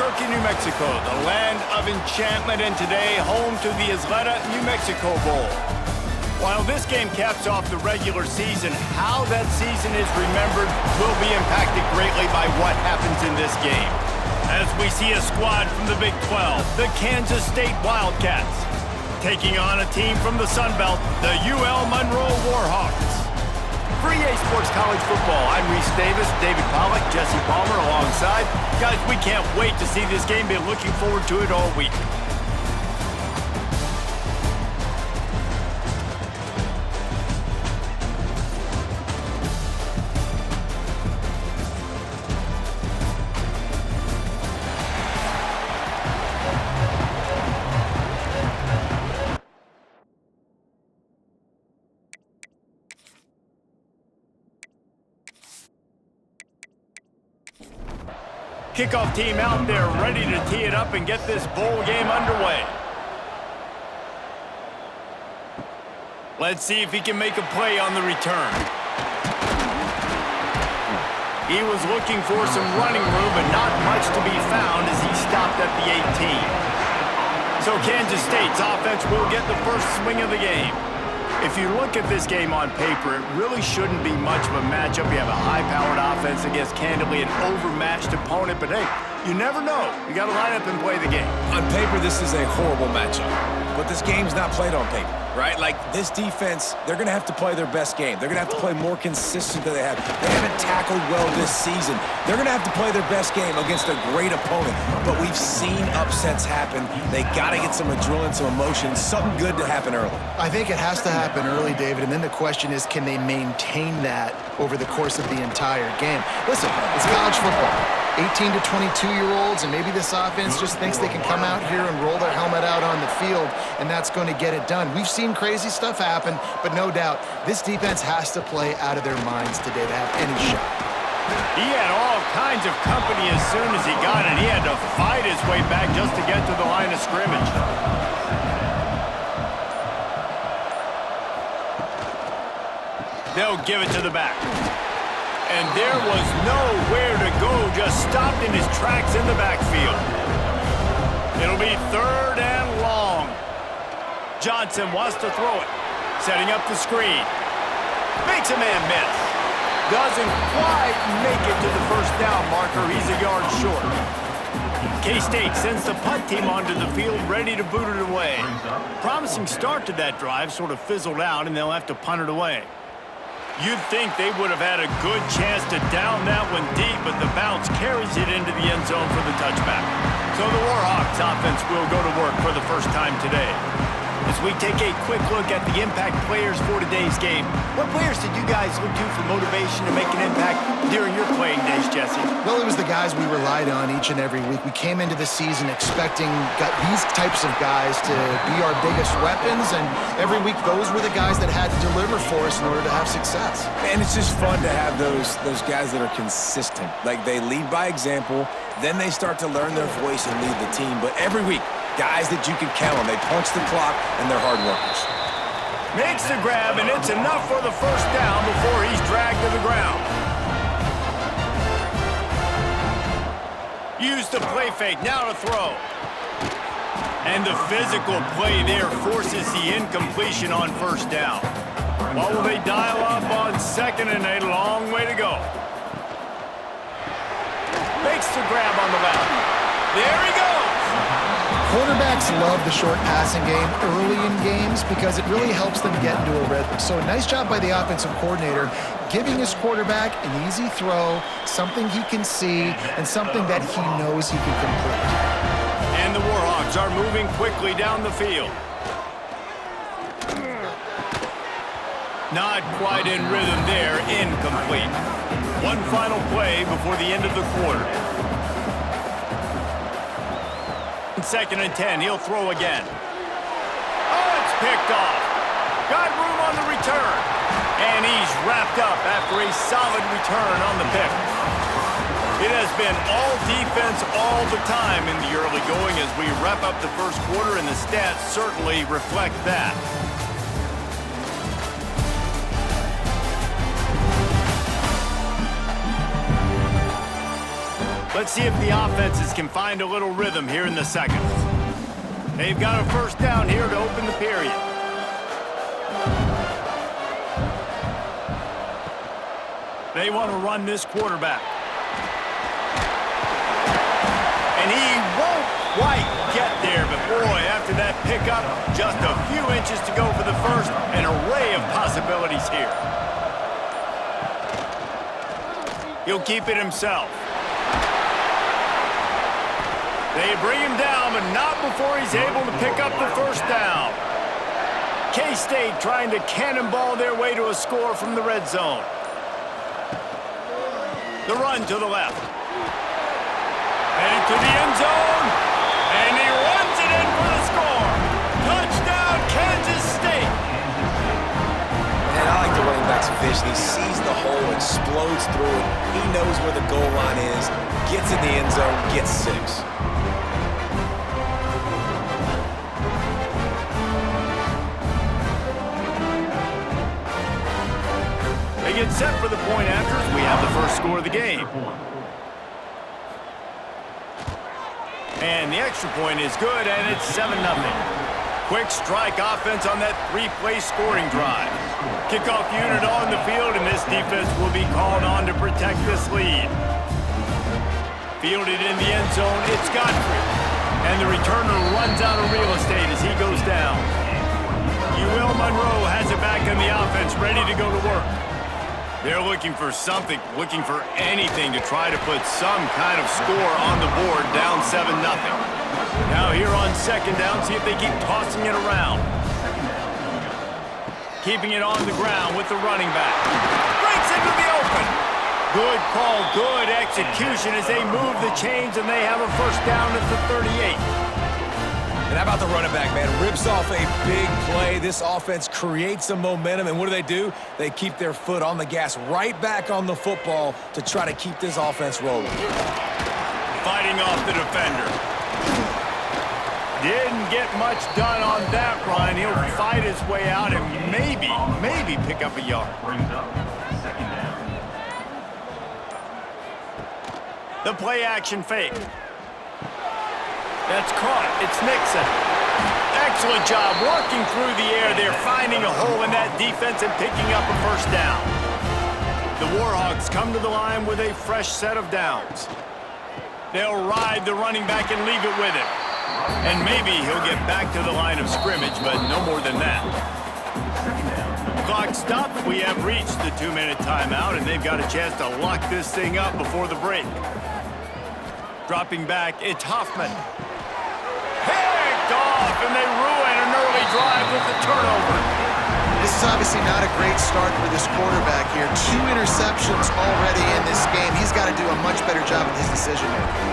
Albuquerque, New Mexico, the land of enchantment, and today home to the Isleta, New Mexico Bowl. While this game caps off the regular season, how that season is remembered will be impacted greatly by what happens in this game. As we see a squad from the Big 12, the Kansas State Wildcats, taking on a team from the Sun Belt, the UL Monroe Warhawks. For EA Sports College Football, I'm Reese Davis, David Pollack, Jesse Palmer alongside. Guys, we can't wait to see this game. Been looking forward to it all week. Kickoff team out there ready to tee it up and get this bowl game underway. Let's see if he can make a play on the return. He was looking for some running room, but not much to be found as he stopped at the 18. So Kansas State's offense will get the first swing of the game. If you look at this game on paper, it really shouldn't be much of a matchup. You have a high-powered offense against candidly an overmatched opponent, but hey, you never know. You got to line up and play the game. On paper, this is a horrible matchup, but this game's not played on paper, right? Like, this defense, they're going to have to play their best game. They're going to have to play more consistent than they have. They haven't tackled well this season. They're going to have to play their best game against a great opponent, but we've seen upsets happen. They got to get some adrenaline, some emotion, something good to happen early. I think it has to happen early, David, and then the question is, can they maintain that over the course of the entire game? Listen, it's college football. 18 to 22-year-olds, and maybe this offense just thinks they can come out here and roll their helmet out on the field, and that's going to get it done. We've seen crazy stuff happen, but no doubt, this defense has to play out of their minds today to have any shot. He had all kinds of company as soon as he got it. He had to fight his way back just to get to the line of scrimmage. They'll give it to the back. And there was nowhere to go, just stopped in his tracks in the backfield. It'll be third and long. Johnson wants to throw it. Setting up the screen. Makes a man miss. Doesn't quite make it to the first down marker. He's a yard short. K-State sends the punt team onto the field, ready to boot it away. Promising start to that drive, sort of fizzled out, and they'll have to punt it away. You'd think they would have had a good chance to down that one deep, but the bounce carries it into the end zone for the touchback. So the Warhawks offense will go to work for the first time today. As we take a quick look at the impact players for today's game, what players did you guys look to for motivation to make an impact during your playing days, Jesse? Well, it was the guys we relied on each and every week. We came into the season expecting these types of guys to be our biggest weapons, and every week those were the guys that had to deliver for us in order to have success. And it's just fun to have those guys that are consistent. Like, they lead by example, then they start to learn their voice and lead the team. But every week, guys that you can count on. They punch the clock, and they're hard workers. Makes the grab, and it's enough for the first down before he's dragged to the ground. Use the play fake, now to throw. And the physical play there forces the incompletion on first down. What will they dial up on second and a long way to go? Makes the grab on the left. There he goes. Quarterbacks love the short passing game early in games because it really helps them get into a rhythm. So a nice job by the offensive coordinator giving his quarterback an easy throw, something he can see, and something that he knows he can complete. And the Warhawks are moving quickly down the field. Not quite in rhythm there, incomplete. One final play before the end of the quarter. Second and 10, he'll throw again. Oh, it's picked off. Got room on the return. And he's wrapped up after a solid return on the pick. It has been all defense all the time in the early going as we wrap up the first quarter, and the stats certainly reflect that. Let's see if the offenses can find a little rhythm here in the second. They've got a first down here to open the period. They want to run this quarterback. And he won't quite get there, but boy, after that pickup, just a few inches to go for the first. An array of possibilities here. He'll keep it himself. They bring him down, but not before he's able to pick up the first down. K-State trying to cannonball their way to a score from the red zone. The run to the left. Headed to the end zone, and he runs it in for the score. Touchdown, Kansas State. And I like the running back's vision. He sees the hole, explodes through it. He knows where the goal line is, gets in the end zone, gets 6. They get set for the point after as we have the first score of the game. And the extra point is good, and it's 7-0. Quick strike offense on that 3-play scoring drive. Kickoff unit on the field, and this defense will be called on to protect this lead. Fielded in the end zone, it's Godfrey. And the returner runs out of real estate as he goes down. Monroe has it back in the offense, ready to go to work. They're looking for something, looking for anything to try to put some kind of score on the board, down 7-0. Now here on second down, see if they keep tossing it around. Keeping it on the ground with the running back. Breaks into the open. Good call, good execution as they move the chains, and they have a first down at the 38. And how about the running back, man? Rips off a big play. This offense creates some momentum, and what do? They keep their foot on the gas, right back on the football to try to keep this offense rolling. Fighting off the defender. Didn't get much done on that run. He'll fight his way out and maybe pick up a yard. The play action fake. That's caught. It's Nixon. Excellent job working through the air there, finding a hole in that defense and picking up a first down. The Warhawks come to the line with a fresh set of downs. They'll ride the running back and leave it with him. And maybe he'll get back to the line of scrimmage, but no more than that. Clock stopped. We have reached the 2-minute timeout, and they've got a chance to lock this thing up before the break. Dropping back, it's Hoffman. Picked off, and they ruin an early drive with the turnover. This is obviously not a great start for this quarterback here. 2 interceptions already in this game. He's got to do a much better job with his decision-making.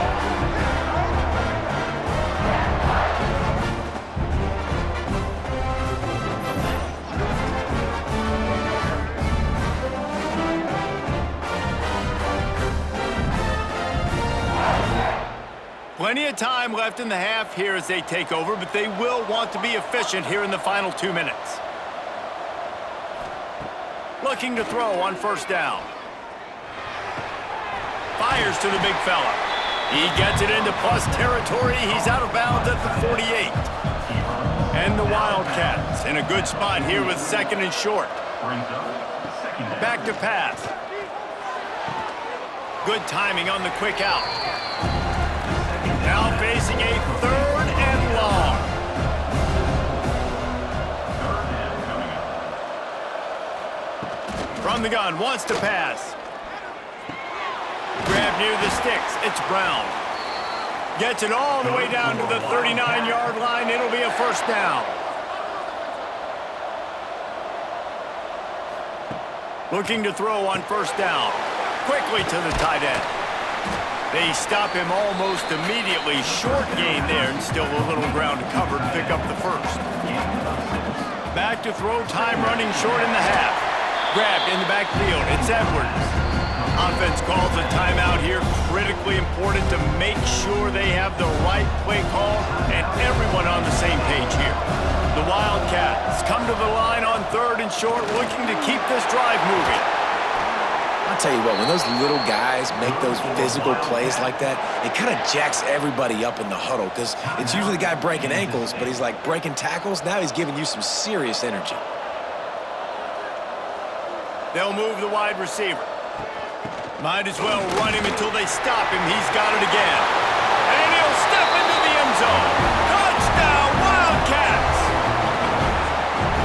Plenty of time left in the half here as they take over, but they will want to be efficient here in the final 2 minutes. Looking to throw on first down. Fires to the big fella. He gets it into plus territory. He's out of bounds at the 48. And the Wildcats in a good spot here with second and short. Back to pass. Good timing on the quick out. Now facing a 3rd and long. From the gun, wants to pass. Grab near the sticks, it's Brown. Gets it all the way down to the 39-yard line. It'll be a first down. Looking to throw on first down. Quickly to the tight end. They stop him almost immediately. Short gain there, and still a little ground to cover to pick up the first. Back to throw, time running short in the half. Grabbed in the backfield, it's Edwards. Offense calls a timeout here. Critically important to make sure they have the right play call and everyone on the same page here. The Wildcats come to the line on 3rd and short, looking to keep this drive moving. I'll tell you what, when those little guys make those physical plays like that, it kind of jacks everybody up in the huddle because it's usually the guy breaking ankles, but he's like breaking tackles. Now he's giving you some serious energy. They'll move the wide receiver. Might as well run him until they stop him. He's got it again. And he'll step into the end zone. Touchdown, Wildcats!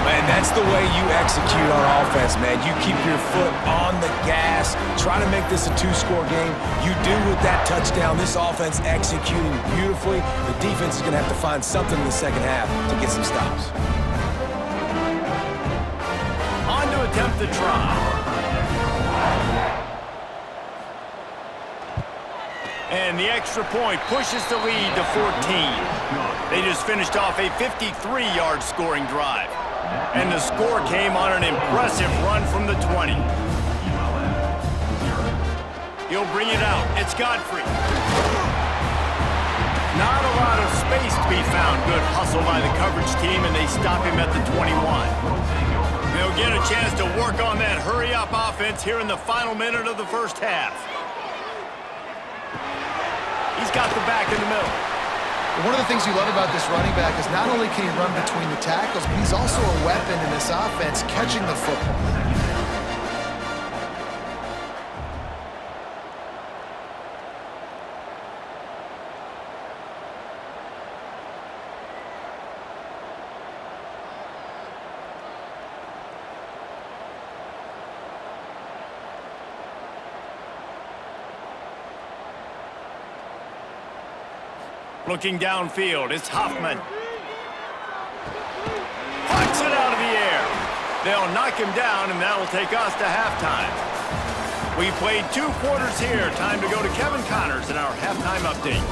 Man, that's the way you execute on offense, man. You keep your foot on the gas, try to make this a two-score game. You do with that touchdown. This offense executing beautifully. The defense is going to have to find something in the second half to get some stops. On to attempt the try. And the extra point pushes the lead to 14. They just finished off a 53-yard scoring drive. And the score came on an impressive run from the 20. He'll bring it out. It's Godfrey. Not a lot of space to be found. Good hustle by the coverage team, and they stop him at the 21. They'll get a chance to work on that hurry-up offense here in the final minute of the first half. He's got the back in the middle. One of the things you love about this running back is not only can he run between the tackles, but he's also a weapon in this offense catching the football. Looking downfield, it's Hoffman. Puts it out of the air. They'll knock him down, and that'll take us to halftime. We've played 2 quarters here. Time to go to Kevin Connors in our halftime update.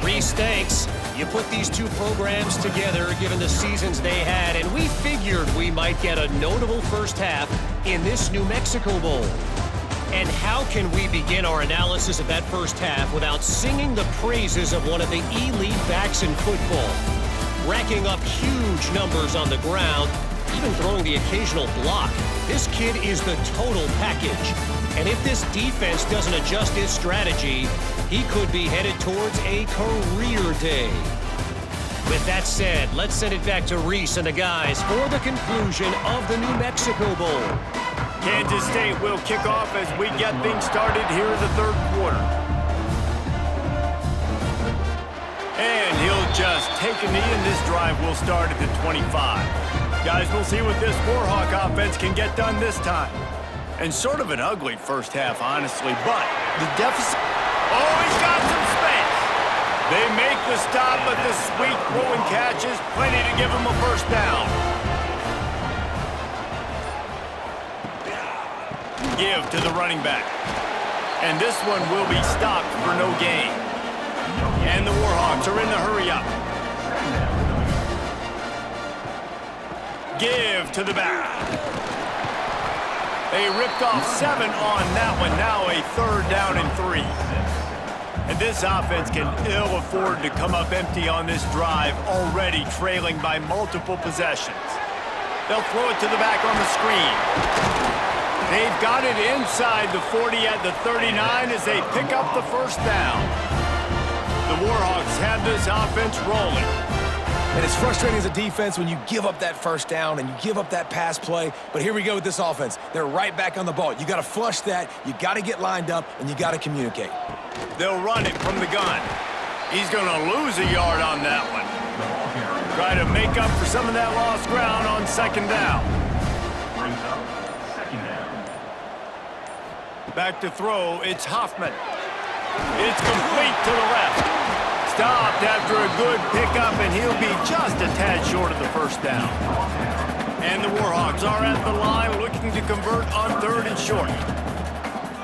Reese, thanks. You put these 2 programs together, given the seasons they had, and we figured we might get a notable first half in this New Mexico Bowl. And how can we begin our analysis of that first half without singing the praises of one of the elite backs in football? Racking up huge numbers on the ground, even throwing the occasional block. This kid is the total package. And if this defense doesn't adjust its strategy, he could be headed towards a career day. With that said, let's send it back to Reese and the guys for the conclusion of the New Mexico Bowl. Kansas State will kick off as we get things started here in the 3rd quarter. And he'll just take a knee, and this drive will start at the 25. Guys, we'll see what this Warhawk offense can get done this time. And sort of an ugly first half, honestly, but the deficit... Oh, he's got some space! They make the stop, but the sweet throwing catch is plenty to give him a first down. Give to the running back. And this one will be stopped for no gain. And the Warhawks are in the hurry-up. Give to the back. They ripped off 7 on that one. Now a 3rd down and 3. And this offense can ill afford to come up empty on this drive, already trailing by multiple possessions. They'll throw it to the back on the screen. They've got it inside the 40 at the 39 as they pick up the first down. The Warhawks have this offense rolling. And it's frustrating as a defense when you give up that first down and you give up that pass play. But here we go with this offense. They're right back on the ball. You got to flush that, you got to get lined up, and you got to communicate. They'll run it from the gun. He's going to lose a yard on that one. Try to make up for some of that lost ground on 2nd down. Back to throw, it's Hoffman. It's complete to the left. Stopped after a good pickup, and he'll be just a tad short of the first down. And the Warhawks are at the line looking to convert on 3rd and short.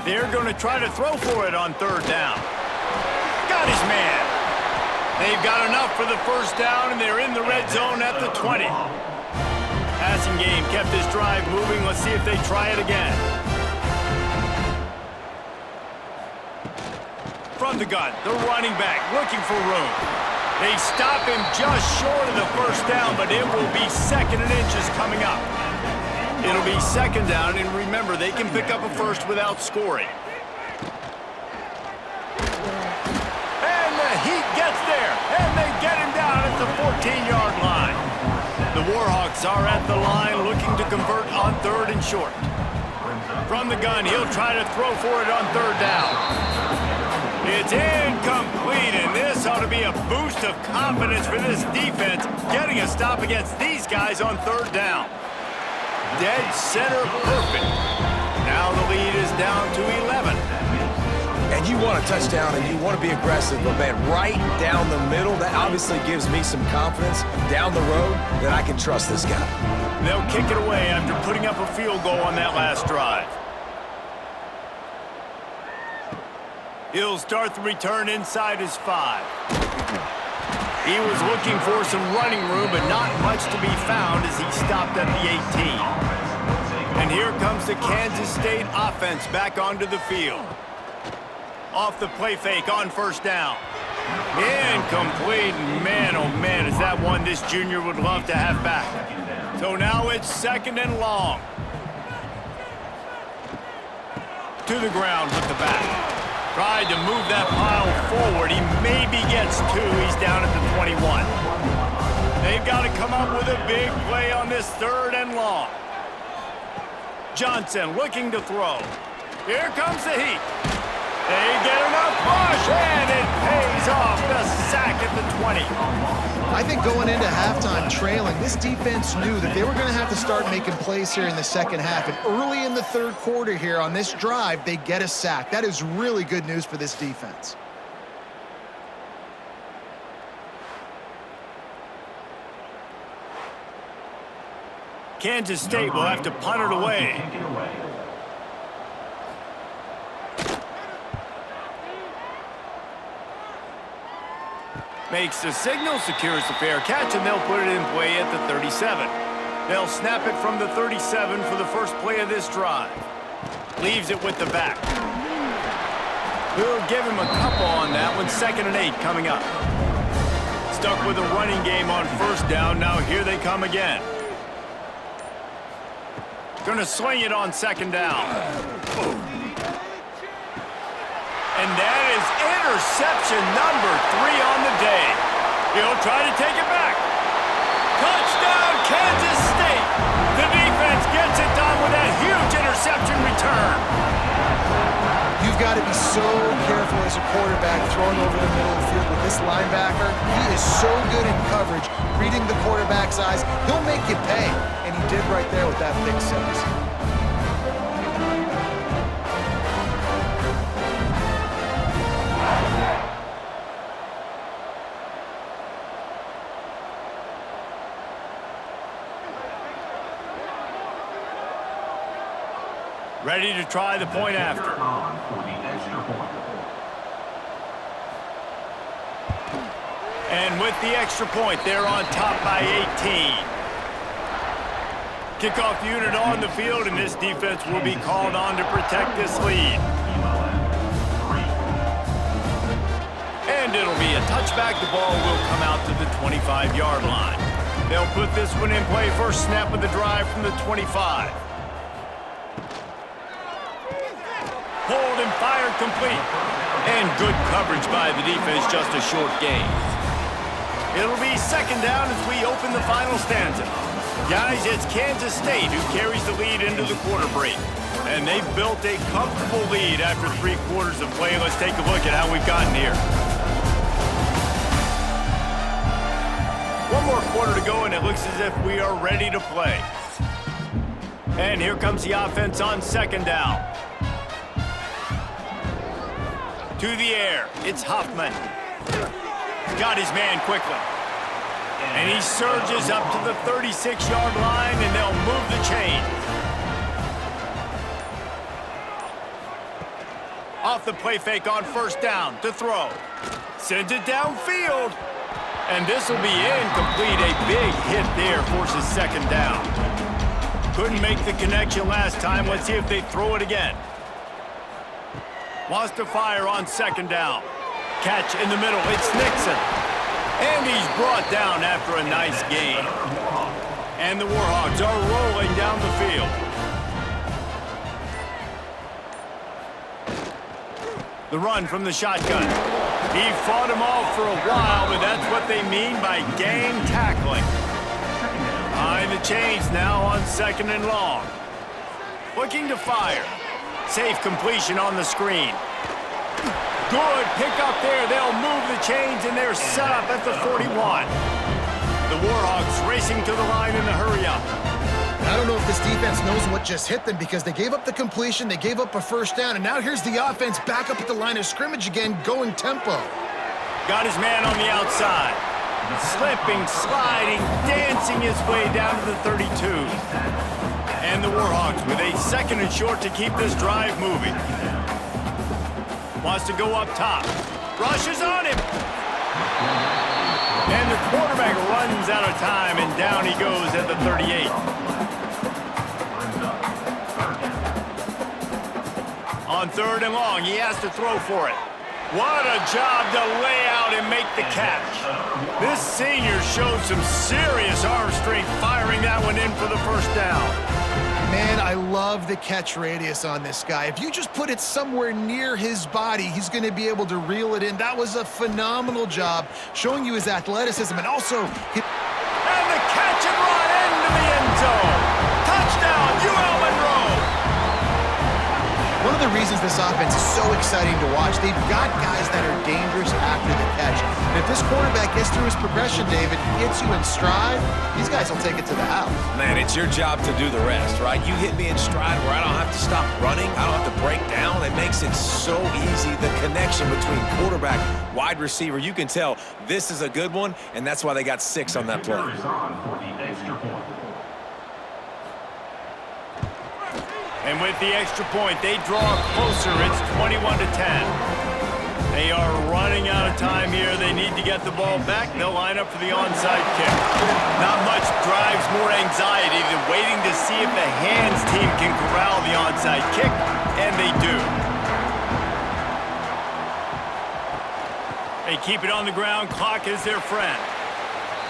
They're going to try to throw for it on 3rd down. Got his man. They've got enough for the first down, and they're in the red zone at the 20. Passing game kept this drive moving. Let's see if they try it again. From the gun, the running back looking for room. They stop him just short of the first down, but it will be 2nd and inches coming up. It'll be second down, and remember, they can pick up a first without scoring. And the Heat gets there, and they get him down at the 14-yard line. The Warhawks are at the line looking to convert on third and short. From the gun, he'll try to throw for it on third down. It's incomplete, and this ought to be a boost of confidence for this defense, getting a stop against these guys on third down. Dead center perfect. Now the lead is down to 11. And you want a touchdown and you want to be aggressive, but man, right down the middle, that obviously gives me some confidence down the road that I can trust this guy. They'll kick it away after putting up a field goal on that last drive. He'll start the return inside his 5. He was looking for some running room, but not much to be found as he stopped at the 18. And here comes the Kansas State offense back onto the field. Off the play fake on first down. Incomplete. Man, oh man, is that one this junior would love to have back. So now it's second and long. To the ground with the back. Tried to move that pile forward. He maybe gets 2. He's down at the 21. They've got to come up with a big play on this third and long. Johnson looking to throw. Here comes the Heat. They get enough push, and it pays off. The sack at the 20. I think going into halftime trailing, this defense knew that they were going to have to start making plays here in the second half. And early in the third quarter here on this drive, they get a sack. That is really good news for this defense. Kansas State will have to punt it away. Makes the signal, secures the fair catch, and they'll put it in play at the 37. They'll snap it from the 37 for the first play of this drive. Leaves it with the back. We'll give him a couple on that one. 2nd and 8 coming up. Stuck with a running game on first down. Now here they come again. Gonna swing it on 2nd down. And that is interception number 3 on the day. He'll try to take it back. Touchdown, Kansas State. The defense gets it done with that huge interception return. You've got to be so careful as a quarterback throwing over the middle of the field with this linebacker. He is so good in coverage, reading the quarterback's eyes. He'll make you pay, and he did right there with that pick 6. Ready to try the point after. And with the extra point, they're on top by 18. Kickoff unit on the field, and this defense will be called on to protect this lead. And it'll be a touchback. The ball will come out to the 25-yard line. They'll put this one in play. First snap of the drive from the 25. Hold and fired complete. And good coverage by the defense, just a short gain. It'll be second down as we open the final stanza. Guys, it's Kansas State who carries the lead into the quarter break. And they've built a comfortable lead after 3 quarters of play. Let's take a look at how we've gotten here. 1 more quarter to go, and it looks as if we are ready to play. And here comes the offense on second down. To the air, it's Hoffman. Got his man quickly. And he surges up to the 36-yard line, and they'll move the chain. Off the play fake on first down to throw. Sends it downfield. And this will be incomplete. A big hit there forces second down. Couldn't make the connection last time. Let's see if they throw it again. Wants to fire on second down. Catch in the middle. It's Nixon. And he's brought down after a nice gain. And the Warhawks are rolling down the field. The run from the shotgun. He fought him off for a while, but that's what they mean by game tackling. Behind the chains now on 2nd and long. Looking to fire. Safe completion on the screen. Good pick up there. They'll move the chains, and they're set up at the 41. The Warhawks racing to the line in the hurry up. I don't know if this defense knows what just hit them because they gave up the completion, they gave up a first down, and now here's the offense back up at the line of scrimmage again, going tempo. Got his man on the outside. Slipping, sliding, dancing his way down to the 32. And the Warhawks with a 2nd and short to keep this drive moving. Wants to go up top. Rushes on him. And the quarterback runs out of time, and down he goes at the 38. On 3rd and long, he has to throw for it. What a job to lay out and make the catch. This senior showed some serious arm strength firing that one in for the first down. Man, I love the catch radius on this guy. If you just put it somewhere near his body, he's going to be able to reel it in. That was a phenomenal job, showing you his athleticism and also... And the catch and run into the end zone. Touchdown, UL Monroe. One of the reasons this offense is so exciting to watch, they've got guys that are dangerous after the catch. And if this quarterback gets through his progression, David, hits you in stride, these guys will take it to the house. Man, it's your job to do the rest, right? You hit me in stride where I don't have to stop running. I don't have to break down. It makes it so easy. The connection between quarterback, wide receiver, you can tell this is a good one, and that's why they got 6 on that play. And with the extra point, they draw closer. It's 21-10. They are running out of time here. They need to get the ball back. They'll line up for the onside kick. Not much drives more anxiety than waiting to see if the hands team can corral the onside kick, and they do. They keep it on the ground. Clock is their friend.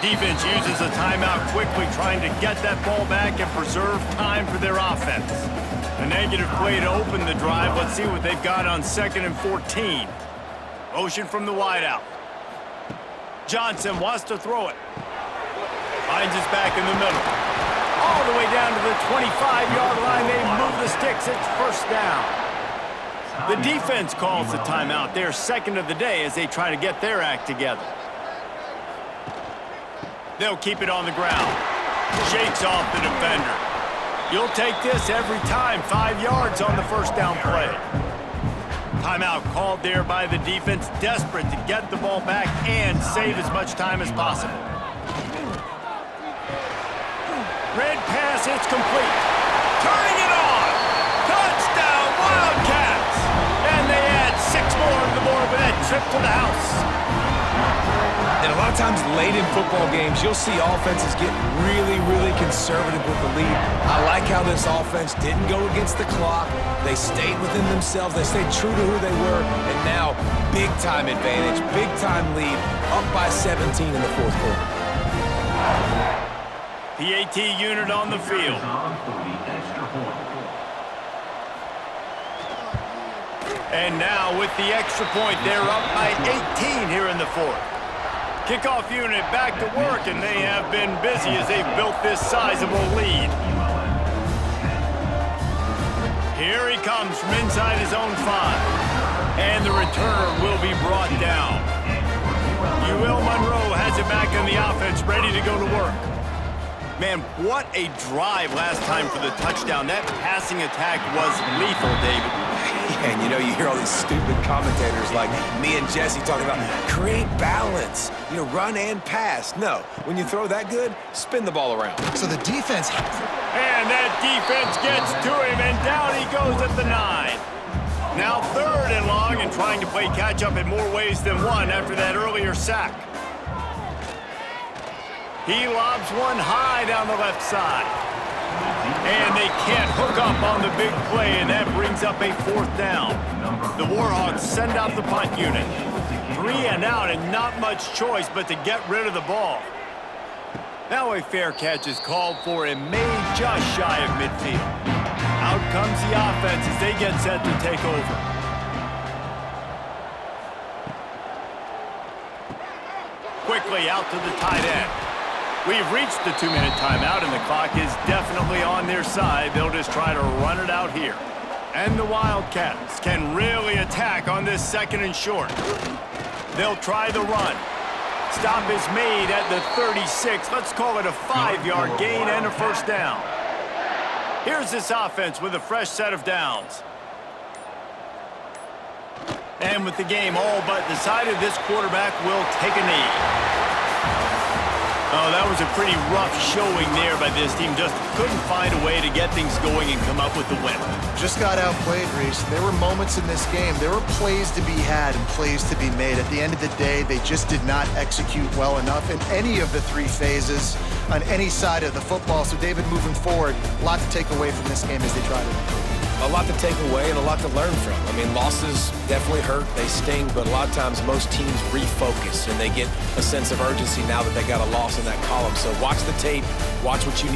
Defense uses a timeout quickly, trying to get that ball back and preserve time for their offense. A negative play to open the drive. Let's see what they've got on 2nd and 14. Motion from the wideout. Johnson wants to throw it. Finds his back in the middle. All the way down to the 25-yard line. They move the sticks. It's first down. The defense calls the timeout. Their 2nd of the day as they try to get their act together. They'll keep it on the ground. Shakes off the defender. You'll take this every time. 5 yards on the first down play. Timeout called there by the defense, desperate to get the ball back and save as much time as possible. Red pass, it's complete. Turning it on. Touchdown, Wildcats. And they add 6 more to the board with that trip to the house. And a lot of times late in football games, you'll see offenses get really, really conservative with the lead. I like how this offense didn't go against the clock. They stayed within themselves. They stayed true to who they were. And now, big-time advantage, big-time lead, up by 17 in the 4th quarter. PAT unit on the field. And now with the extra point, they're up by 18 here in the 4th. Kickoff unit back to work, and they have been busy as they've built this sizable lead. Here he comes from inside his own 5. And the returner will be brought down. UL Monroe has it back on the offense, ready to go to work. Man, what a drive last time for the touchdown. That passing attack was lethal, David. And you know, you hear all these stupid commentators like me and Jesse talking about create balance, you know, run and pass. No, when you throw that good, spin the ball around. So the defense... And that defense gets to him, and down he goes at the 9. Now 3rd and long, and trying to play catch-up in more ways than one after that earlier sack. He lobs one high down the left side. And they can't hook up on the big play, and that brings up a 4th down. The Warhawks send out the punt unit. 3 and out, and not much choice but to get rid of the ball. Now a fair catch is called for and made just shy of midfield. Out comes the offense as they get set to take over. Quickly out to the tight end. We've reached the 2-minute timeout, and the clock is definitely on their side. They'll just try to run it out here. And the Wildcats can really attack on this 2nd and short. They'll try the run. Stop is made at the 36. Let's call it a 5-yard gain and a first down. Here's this offense with a fresh set of downs. And with the game all but decided, this quarterback will take a knee. Oh, that was a pretty rough showing there by this team. Just couldn't find a way to get things going and come up with the win. Just got outplayed, Reese. There were moments in this game. There were plays to be had and plays to be made. At the end of the day, they just did not execute well enough in any of the 3 phases on any side of the football. So, David, moving forward, a lot to take away from this game as they try to improve. A lot to take away and a lot to learn from. I mean, losses definitely hurt, they sting, but a lot of times most teams refocus and they get a sense of urgency now that they got a loss in that column. So watch the tape, watch what you need.